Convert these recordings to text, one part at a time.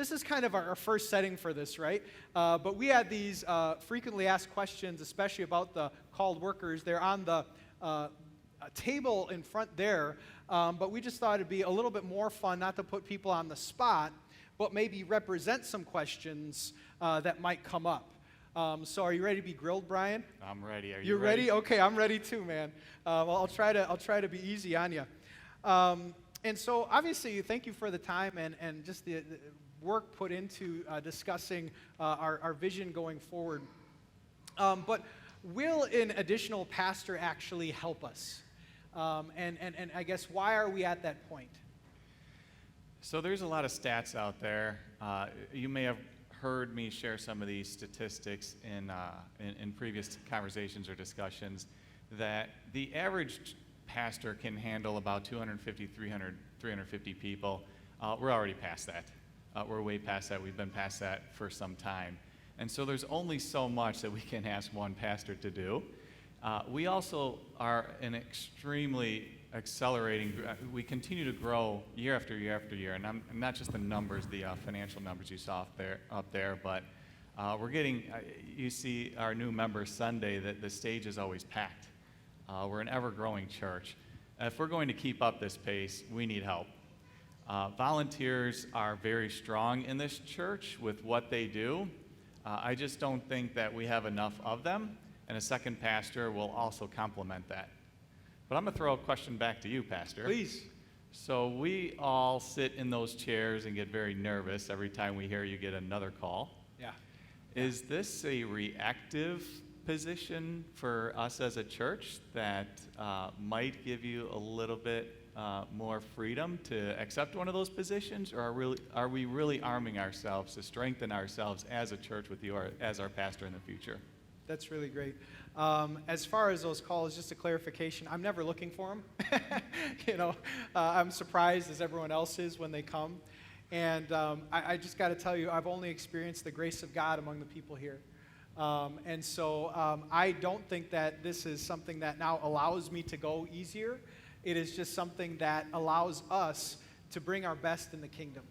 This is kind of our first setting for this, right? But we had these frequently asked questions, especially about the called workers. They're on the table in front there, but we just thought it'd be a little bit more fun not to put people on the spot, but maybe represent some questions that might come up. So are you ready to be grilled, Brian? I'm ready. Are You're you ready? Okay, I'm ready too, man. Well, I'll try to be easy on you. And so obviously, thank you for the time and just the work put into discussing our vision going forward. But will an additional pastor actually help us? And I guess why are we at that point? So there's a lot of stats out there. You may have heard me share some of these statistics in previous conversations or discussions that the average pastor can handle about 250, 300, 350 people. We're already past that. We're way past that. We've been past that for some time. And so there's only so much that we can ask one pastor to do. We also are an extremely accelerating, we continue to grow year after year after year, and I'm not just the numbers, the financial numbers you saw up there, but we're getting, you see our new members Sunday, that the stage is always packed. We're an ever-growing church. If we're going to keep up this pace, we need help. Volunteers are very strong in this church with what they do. I just don't think that we have enough of them, and a second pastor will also complement that. But I'm going to throw a question back to you, Pastor. Please. So we all sit in those chairs and get very nervous every time we hear you get another call. Yeah. Is this a reactive position for us as a church that might give you a little bit more freedom to accept one of those positions, or are we really arming ourselves to strengthen ourselves as a church with you as our pastor in the future? That's really great. As far as those calls, just a clarification, I'm never looking for them. I'm surprised as everyone else is when they come. And I just got to tell you, I've only experienced the grace of God among the people here. And so I don't think that this is something that now allows me to go easier. It is just something that allows us to bring our best in the kingdom.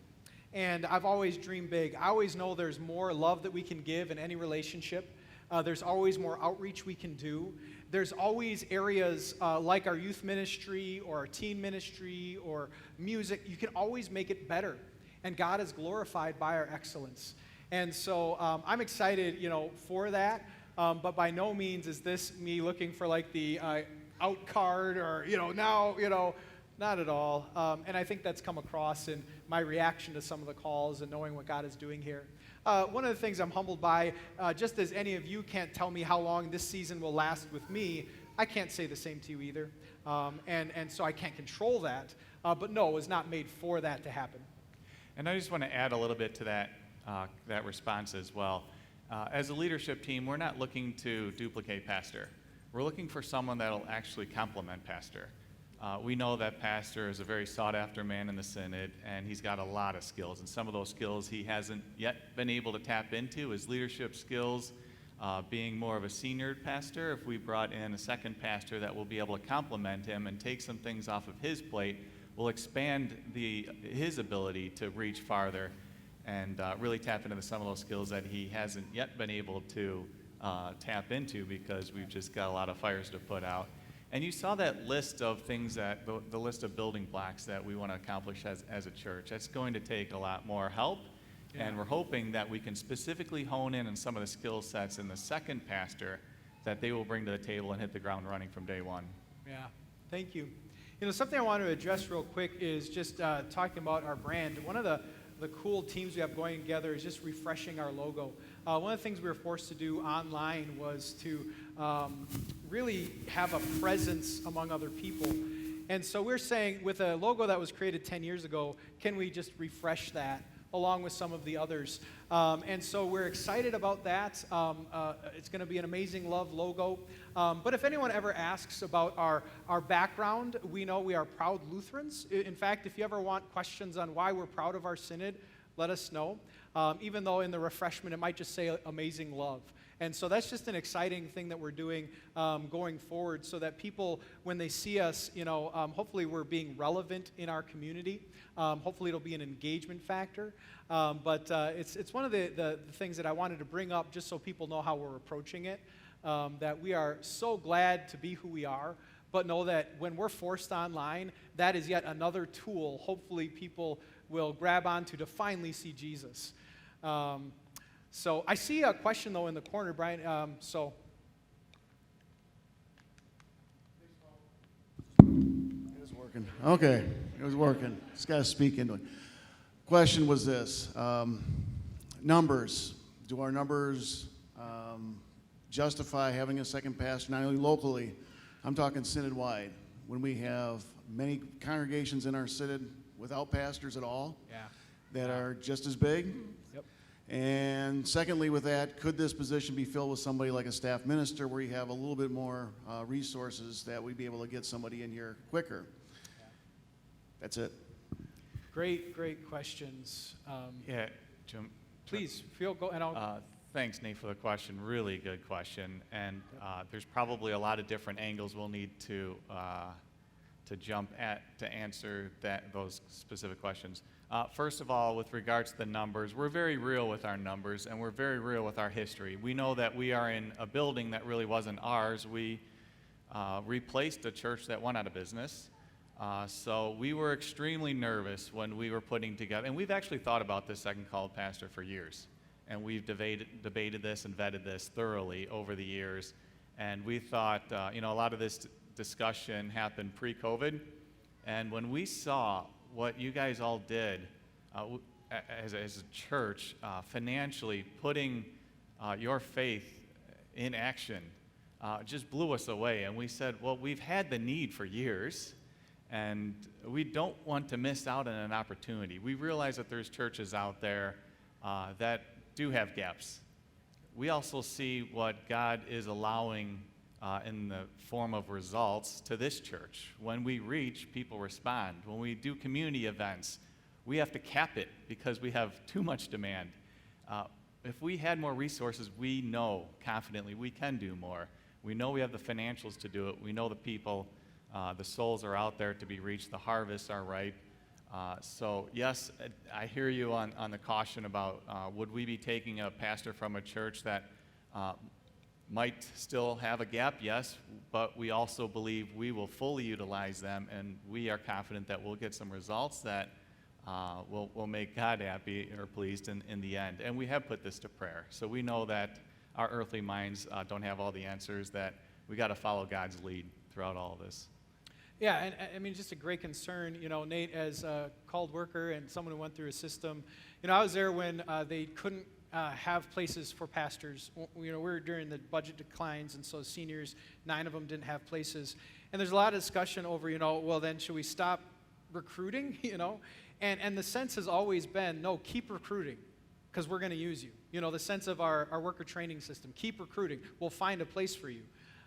And I've always dreamed big. I always know there's more love that we can give in any relationship. There's always more outreach we can do. There's always areas like our youth ministry or our teen ministry or music. You can always make it better. And God is glorified by our excellence. And so I'm excited, for that. But by no means is this me looking for like the out card or, not at all. And I think that's come across in my reaction to some of the calls and knowing what God is doing here. One of the things I'm humbled by, just as any of you can't tell me how long this season will last with me, I can't say the same to you either. And so I can't control that. But no, it was not made for that to happen. And I just want to add a little bit to that response as well. As a leadership team, we're not looking to duplicate Pastor. We're looking for someone that will actually complement Pastor. We know that Pastor is a very sought-after man in the Synod, and he's got a lot of skills. And some of those skills he hasn't yet been able to tap into, his leadership skills, being more of a senior pastor. If we brought in a second pastor that will be able to complement him and take some things off of his plate, will expand his ability to reach farther and really tap into some of those skills that he hasn't yet been able to tap into because we've just got a lot of fires to put out. And you saw that list of things, the list of building blocks that we want to accomplish as a church. That's going to take a lot more help, and we're hoping that we can specifically hone in on some of the skill sets in the second pastor that they will bring to the table and hit the ground running from day one. Yeah, thank you. Something I want to address real quick is just talking about our brand. One of the cool teams we have going together is just refreshing our logo. One of the things we were forced to do online was to really have a presence among other people. And so we're saying with a logo that was created 10 years ago, can we just refresh that along with some of the others? And so we're excited about that. It's going to be an Amazing Love logo. But if anyone ever asks about our background, we know we are proud Lutherans. In fact, if you ever want questions on why we're proud of our synod, let us know. Even though in the refreshment it might just say Amazing Love. And so that's just an exciting thing that we're doing going forward, so that people, when they see us, hopefully we're being relevant in our community. Hopefully it'll be an engagement factor. But it's one of the things that I wanted to bring up just so people know how we're approaching it, that we are so glad to be who we are, but know that when we're forced online, that is yet another tool hopefully people will grab onto to finally see Jesus. So I see a question, though, in the corner, Brian. It was working. Okay, it was working. Just got to speak into it. Question was this. Numbers. Do our numbers justify having a second pastor, not only locally, I'm talking synod-wide, when we have many congregations in our synod without pastors at all that are just as big? Yep. And secondly, with that, could this position be filled with somebody like a staff minister where you have a little bit more resources that we'd be able to get somebody in here quicker? That's it. Great questions. Yeah, Jim. Please, go, and I'll... Thanks, Nate, for the question. Really good question. And there's probably a lot of different angles we'll need to jump at to answer those specific questions. First of all, with regards to the numbers, we're very real with our numbers, and we're very real with our history. We know that we are in a building that really wasn't ours. We replaced a church that went out of business. So we were extremely nervous when we were putting together, and we've actually thought about this second called pastor for years. And we've debated this and vetted this thoroughly over the years. And we thought, a lot of this discussion happened pre-COVID. And when we saw what you guys all did as a church, financially putting your faith in action, just blew us away. And we said, well, we've had the need for years, and we don't want to miss out on an opportunity. We realize that there's churches out there that do have gaps. We also see what God is allowing in the form of results to this church. When we reach, people respond. When we do community events, we have to cap it because we have too much demand. If we had more resources, we know confidently we can do more. We know we have the financials to do it. We know the people, the souls are out there to be reached. The harvests are ripe. So yes, I hear you on the caution about would we be taking a pastor from a church that might still have a gap? Yes, but we also believe we will fully utilize them, and we are confident that we'll get some results that will make God happy or pleased in the end. And we have put this to prayer. So we know that our earthly minds don't have all the answers, that we got to follow God's lead throughout all of this. Yeah, and I mean, just a great concern. Nate, as a called worker and someone who went through a system, I was there when they couldn't have places for pastors. We were during the budget declines, and so seniors, 9 of them didn't have places. And there's a lot of discussion over, well, then should we stop recruiting, And the sense has always been, no, keep recruiting, because we're going to use you. The sense of our worker training system, keep recruiting. We'll find a place for you.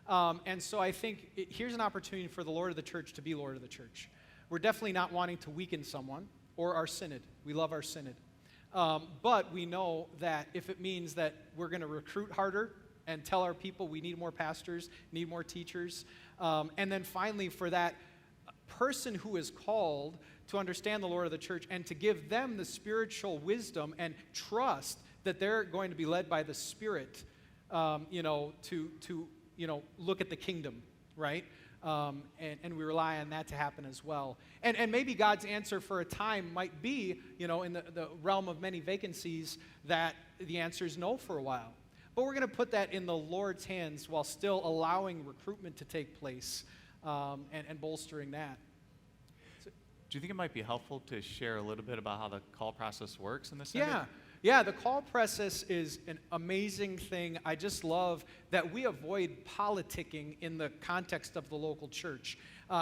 And so I think here's an opportunity for the Lord of the church to be Lord of the church. We're definitely not wanting to weaken someone or our synod. We love our synod. But we know that if it means that we're going to recruit harder and tell our people we need more pastors, need more teachers, and then finally for that person who is called to understand the Lord of the church and to give them the spiritual wisdom and trust that they're going to be led by the Spirit, to look at the kingdom, right? And we rely on that to happen as well. And maybe God's answer for a time might be, in the realm of many vacancies, that the answer is no for a while. But we're going to put that in the Lord's hands while still allowing recruitment to take place and bolstering that. Do you think it might be helpful to share a little bit about how the call process works in the Synod? Yeah, the call process is an amazing thing. I just love that we avoid politicking in the context of the local church.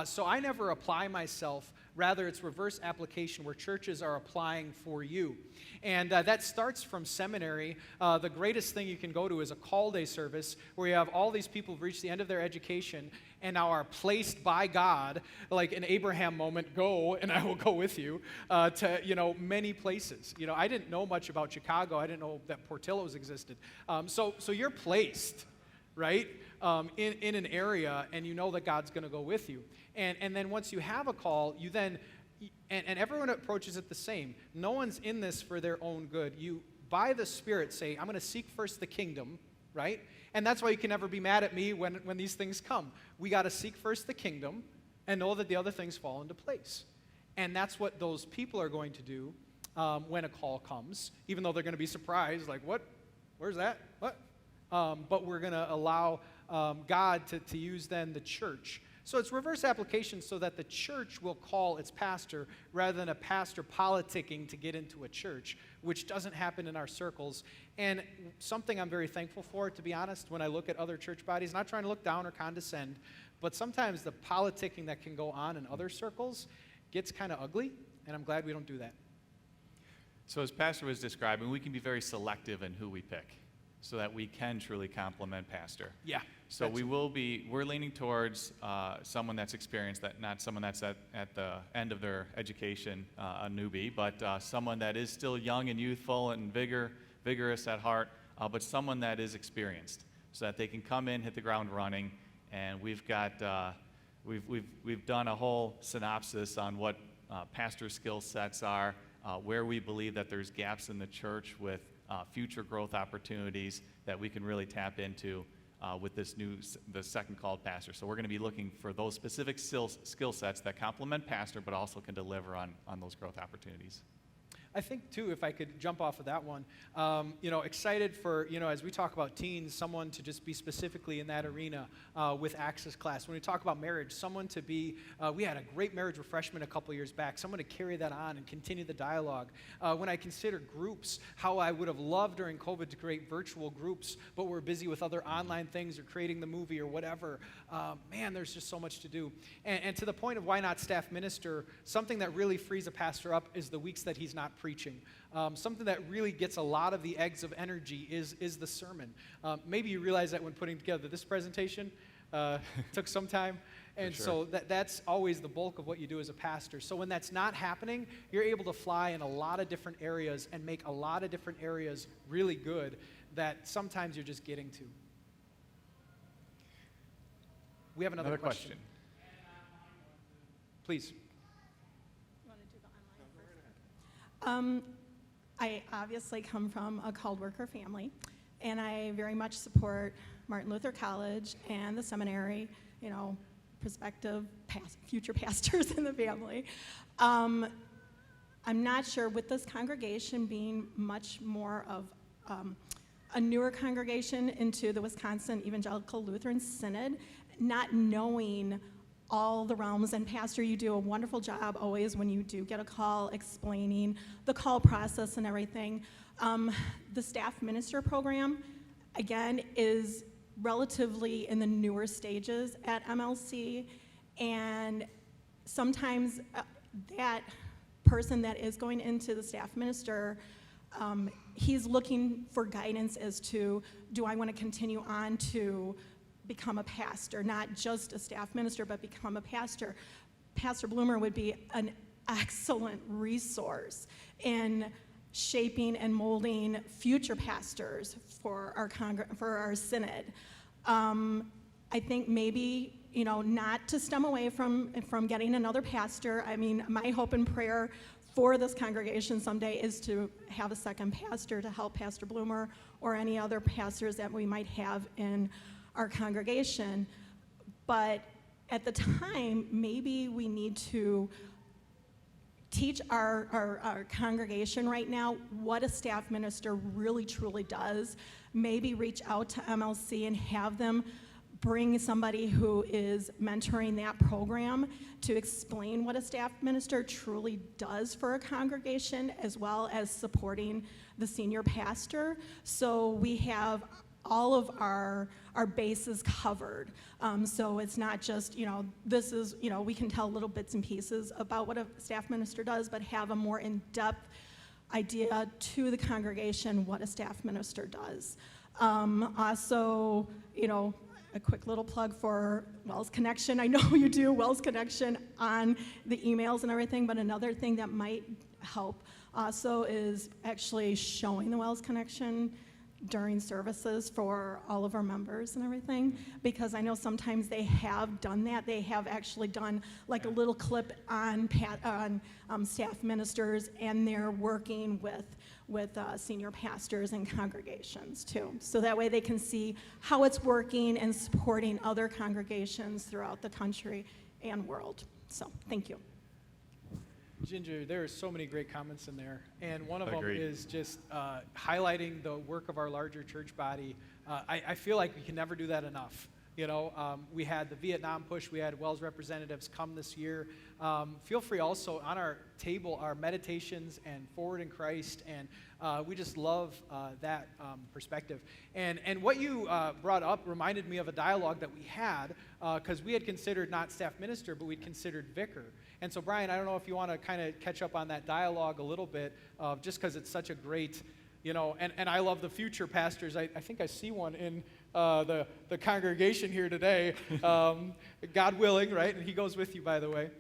So I never apply myself Rather, it's reverse application where churches are applying for you. And that starts from seminary. The greatest thing you can go to is a call day service where you have all these people who've reached the end of their education and now are placed by God, like an Abraham moment, go and I will go with you, to many places. I didn't know much about Chicago. I didn't know that Portillo's existed. So you're placed, right, in an area, and you know that God's going to go with you. And then once you have a call, you then, and everyone approaches it the same. No one's in this for their own good. You, by the Spirit, say, I'm going to seek first the kingdom, right? And that's why you can never be mad at me when these things come. We got to seek first the kingdom and know that the other things fall into place. And that's what those people are going to do when a call comes, even though they're going to be surprised, like, what? Where's that? What? But we're going to allow God to use then the church. So it's reverse application so that the church will call its pastor rather than a pastor politicking to get into a church, which doesn't happen in our circles. And something I'm very thankful for, to be honest, when I look at other church bodies, not trying to look down or condescend, but sometimes the politicking that can go on in other circles gets kind of ugly, and I'm glad we don't do that. So as Pastor was describing, we can be very selective in who we pick so that we can truly complement Pastor. Yeah. So we're leaning towards someone that's experienced, that not someone that's at the end of their education, a newbie, but someone that is still young and youthful and vigorous at heart, but someone that is experienced, so that they can come in, hit the ground running. And we've got we've done a whole synopsis on what pastor skill sets are, where we believe that there's gaps in the church with future growth opportunities that we can really tap into with the second called pastor. So we're going to be looking for those specific skill sets that complement pastor, but also can deliver on those growth opportunities. I think, too, if I could jump off of that one, excited for, as we talk about teens, someone to just be specifically in that arena with Access Class. When we talk about marriage, someone to be, we had a great marriage refreshment a couple years back, someone to carry that on and continue the dialogue. When I consider groups, how I would have loved during COVID to create virtual groups, but we're busy with other online things or creating the movie or whatever. Man, there's just so much to do. And to the point of why not staff minister, something that really frees a pastor up is the weeks that he's not preaching. Something that really gets a lot of the eggs of energy is the sermon. Maybe you realize that when putting together this presentation, took some time. And sure. So that's always the bulk of what you do as a pastor. So when that's not happening, you're able to fly in a lot of different areas and make a lot of different areas really good that sometimes you're just getting to. We have another question. Please. I obviously come from a called worker family, and I very much support Martin Luther College and the seminary, prospective future pastors in the family. I'm not sure, with this congregation being much more of a newer congregation into the Wisconsin Evangelical Lutheran Synod, not knowing all the realms, and Pastor, you do a wonderful job always when you do get a call explaining the call process and everything. The staff minister program, again, is relatively in the newer stages at MLC, and sometimes that person that is going into the staff minister, he's looking for guidance as to, do I want to continue on to become a pastor, not just a staff minister, but become a pastor. Pastor Bloomer would be an excellent resource in shaping and molding future pastors for our synod. I think maybe, not to stem away from getting another pastor. I mean, my hope and prayer for this congregation someday is to have a second pastor to help Pastor Bloomer or any other pastors that we might have in our congregation. But at the time, maybe we need to teach our congregation right now what a staff minister really truly does. Maybe reach out to MLC and have them bring somebody who is mentoring that program to explain what a staff minister truly does for a congregation, as well as supporting the senior pastor. So we have all of our bases covered. So it's not just, this is, we can tell little bits and pieces about what a staff minister does, but have a more in-depth idea to the congregation what a staff minister does. Also, a quick little plug for Wells Connection. I know you do Wells Connection on the emails and everything, but another thing that might help also is actually showing the Wells Connection during services for all of our members and everything, because I know sometimes they have done that. They have actually done like a little clip on staff ministers, and they're working with senior pastors and congregations too. So that way they can see how it's working and supporting other congregations throughout the country and world. So thank you. Ginger, there are so many great comments in there, and one of Agreed. them is just highlighting the work of our larger church body. I feel like we can never do that enough. We had the Vietnam push. We had Wells representatives come this year. Feel free also on our table are meditations and Forward in Christ, and we just love that perspective. And what you brought up reminded me of a dialogue that we had, because we had considered not staff minister, but we'd considered vicar. And so, Brian, I don't know if you want to kind of catch up on that dialogue a little bit, just because it's such a great, and I love the future pastors. I think I see one in the congregation here today, God willing, right? And he goes with you, by the way.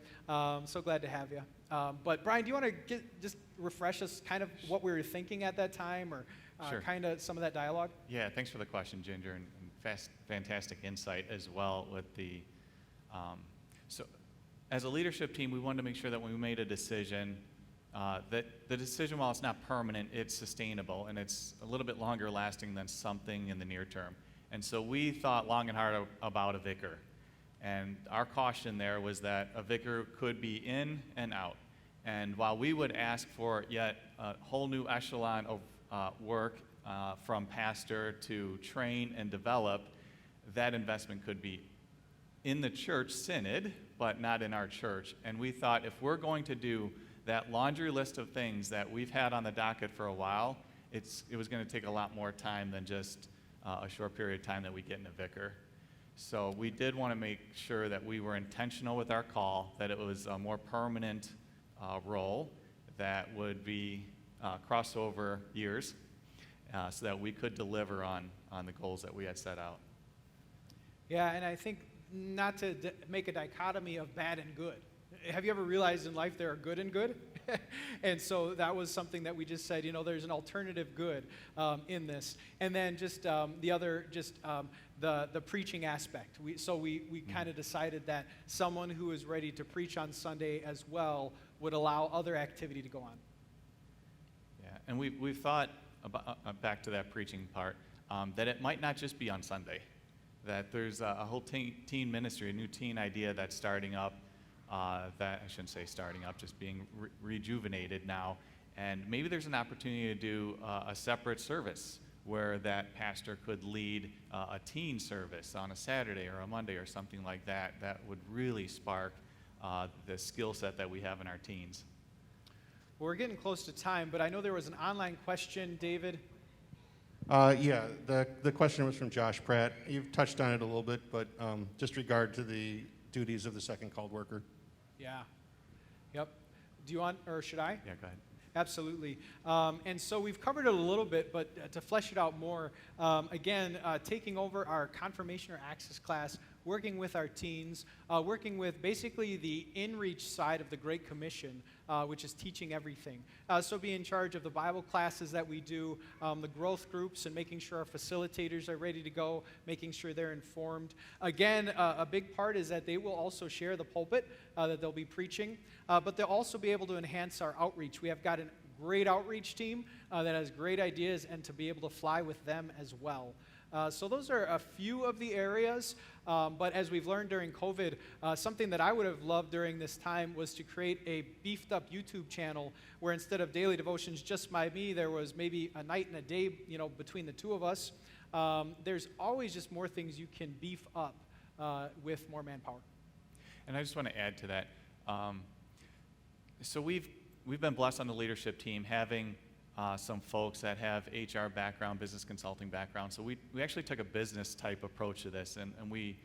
So glad to have you. But Brian, do you want to just refresh us kind of what we were thinking at that time, or Sure. kind of some of that dialogue? Yeah, thanks for the question, Ginger, and fantastic insight as well with the, so as a leadership team, we wanted to make sure that when we made a decision, that the decision, while it's not permanent, it's sustainable, and it's a little bit longer lasting than something in the near term. And so we thought long and hard about a vicar. And our caution there was that a vicar could be in and out. And while we would ask for yet a whole new echelon of work from pastor to train and develop, that investment could be in the church synod, but not in our church. And we thought if we're going to do that laundry list of things that we've had on the docket for a while, it was going to take a lot more time than just a short period of time that we get in a vicar. So we did want to make sure that we were intentional with our call, that it was a more permanent role that would be crossover years, so that we could deliver on the goals that we had set out. Yeah, and I think not to make a dichotomy of bad and good. Have you ever realized in life there are good and good? And so that was something that we just said, there's an alternative good in this. And then just the other, the preaching aspect. We kind of decided that someone who is ready to preach on Sunday as well would allow other activity to go on. Yeah, and we've thought about, back to that preaching part, that it might not just be on Sunday, that there's a whole teen ministry, a new teen idea that's starting up, that I shouldn't say starting up, just being rejuvenated now. And maybe there's an opportunity to do a separate service where that pastor could lead a teen service on a Saturday or a Monday or something like that. That would really spark the skill set that we have in our teens. Well, we're getting close to time, but I know there was an online question, David. Yeah, the question was from Josh Pratt. You've touched on it a little bit, but just regard to the duties of the second called worker. Yeah. Yep. Do you want, or should I? Yeah, go ahead. Absolutely. And so we've covered it a little bit, but to flesh it out more, again, taking over our confirmation or access class, working with our teens, working with basically the in-reach side of the Great Commission, which is teaching everything. So be in charge of the Bible classes that we do, the growth groups, and making sure our facilitators are ready to go, making sure they're informed. Again, a big part is that they will also share the pulpit that they'll be preaching, but they'll also be able to enhance our outreach. We have got a great outreach team that has great ideas, and to be able to fly with them as well. So those are a few of the areas, but as we've learned during COVID, something that I would have loved during this time was to create a beefed up YouTube channel where instead of daily devotions just by me, there was maybe a night and a day, between the two of us. There's always just more things you can beef up with more manpower. And I just want to add to that. So we've been blessed on the leadership team having some folks that have HR background, business consulting background. So we actually took a business type approach to this, and we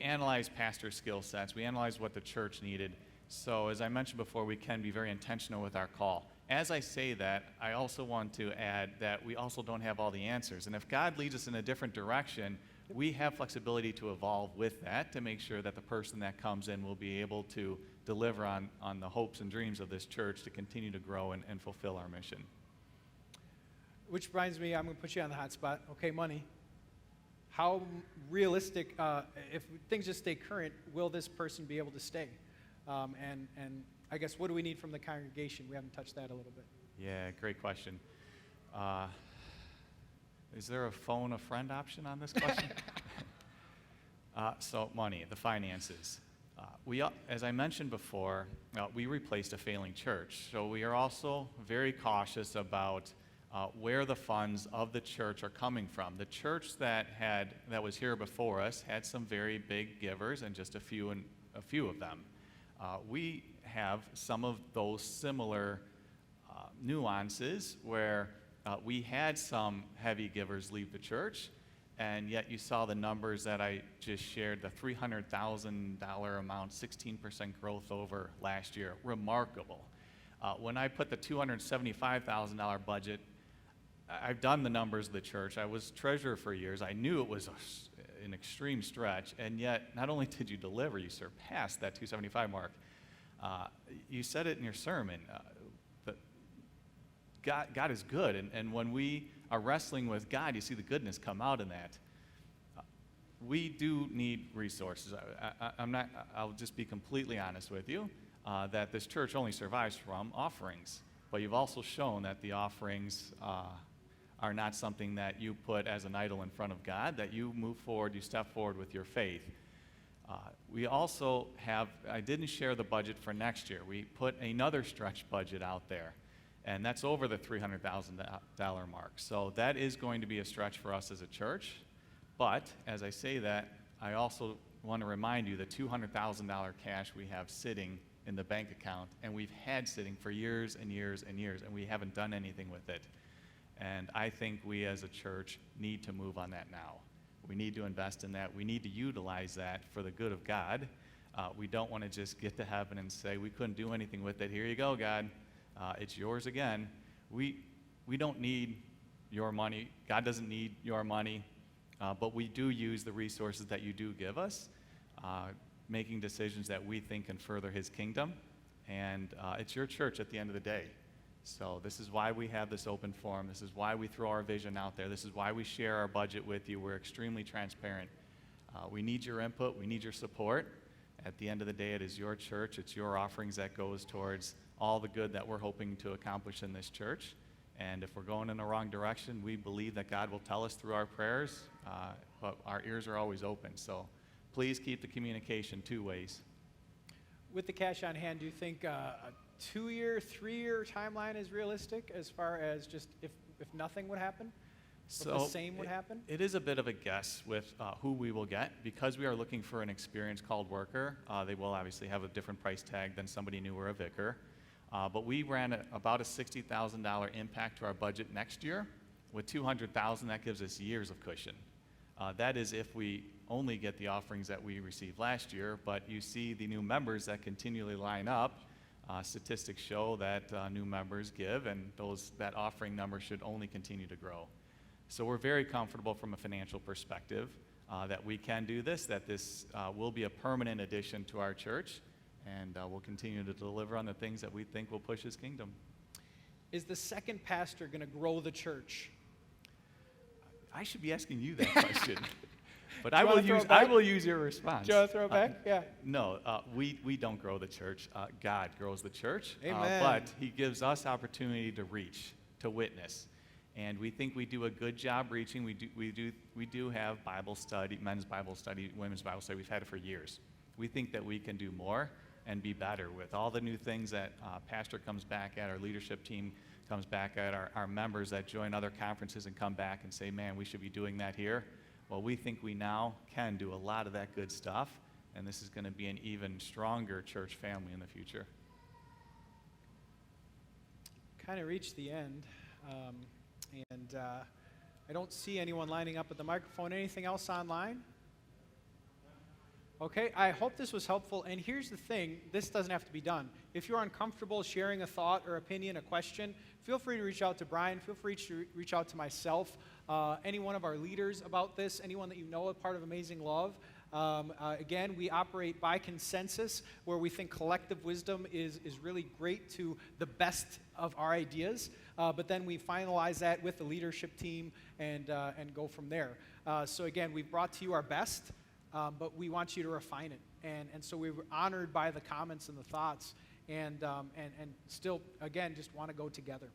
analyzed pastor skill sets. We analyzed what the church needed. So as I mentioned before, we can be very intentional with our call. As I say that, I also want to add that we also don't have all the answers. And if God leads us in a different direction, we have flexibility to evolve with that to make sure that the person that comes in will be able to deliver on the hopes and dreams of this church to continue to grow and fulfill our mission. Which reminds me, I'm going to put you on the hot spot. Okay, money. How realistic, if things just stay current, will this person be able to stay? And I guess, what do we need from the congregation? We haven't touched that a little bit. Yeah, great question. Is there a phone a friend option on this question? So money, the finances. As I mentioned before, we replaced a failing church. So we are also very cautious about where the funds of the church are coming from. The church that was here before us had some very big givers, and just a few of them. We have some of those similar nuances where we had some heavy givers leave the church, and yet you saw the numbers that I just shared, the $300,000 amount, 16% growth over last year. Remarkable. When I put the $275,000 budget, I've done the numbers of the church. I was treasurer for years. I knew it was an extreme stretch, and yet not only did you deliver, you surpassed that 275 mark. You said it in your sermon. God is good, and when we are wrestling with God, you see the goodness come out in that. We do need resources. I'll just be completely honest with you, that this church only survives from offerings. But you've also shown that the offerings are not something that you put as an idol in front of God, that you move forward, you step forward with your faith. We also I didn't share the budget for next year. We put another stretch budget out there, and that's over the $300,000 mark. So that is going to be a stretch for us as a church. But as I say that, I also want to remind you the $200,000 cash we have sitting in the bank account, and we've had sitting for years and years and years, and we haven't done anything with it. And I think we as a church need to move on that now. We need to invest in that. We need to utilize that for the good of God. We don't want to just get to heaven and say, we couldn't do anything with it. Here you go, God. It's yours again. We don't need your money. God doesn't need your money. But we do use the resources that you do give us, making decisions that we think can further his kingdom. And it's your church at the end of the day. So this is why we have this open forum. This is why we throw our vision out there. This is why we share our budget with you. We're extremely transparent. We need your input. We need your support. At the end of the day, it is your church. It's your offerings that goes towards all the good that we're hoping to accomplish in this church. And if we're going in the wrong direction, we believe that God will tell us through our prayers, but our ears are always open. So please keep the communication two ways. With the cash on hand, do you think a 2-year, 3-year timeline is realistic as far as just if nothing would happen? If the same would happen? It is a bit of a guess with who we will get. Because we are looking for an experienced called worker, they will obviously have a different price tag than somebody new or a vicar. But we ran about a $60,000 impact to our budget next year. With $200,000, that gives us years of cushion. That is if we only get the offerings that we received last year, but you see the new members that continually line up. Statistics show that new members give, and that offering number should only continue to grow. So we're very comfortable from a financial perspective that we can do this, that this will be a permanent addition to our church, and we'll continue to deliver on the things that we think will push his kingdom. Is the second pastor going to grow the church? I should be asking you that question. But I You will wanna throw use it back? I will use your response. Do you want to throw it back? Yeah. No, we don't grow the church. God grows the church. Amen. But he gives us opportunity to reach, to witness. And we think we do a good job reaching. We do have Bible study, men's Bible study, women's Bible study. We've had it for years. We think that we can do more and be better with all the new things that pastor comes back at, our leadership team comes back at, our members that join other conferences and come back and say, man, we should be doing that here. Well, we think we now can do a lot of that good stuff, and this is going to be an even stronger church family in the future. Kind of reached the end. And I don't see anyone lining up at the microphone. Anything else online? Okay, I hope this was helpful. And here's the thing, this doesn't have to be done. If you're uncomfortable sharing a thought or opinion, a question, feel free to reach out to Brian. Feel free to reach out to myself, any one of our leaders about this, anyone that you know a part of Amazing Love. Again, we operate by consensus, where we think collective wisdom is really great to the best of our ideas, but then we finalize that with the leadership team and go from there. So again, we've brought to you our best, but we want you to refine it. And so we were honored by the comments and the thoughts, and still, again, just want to go together.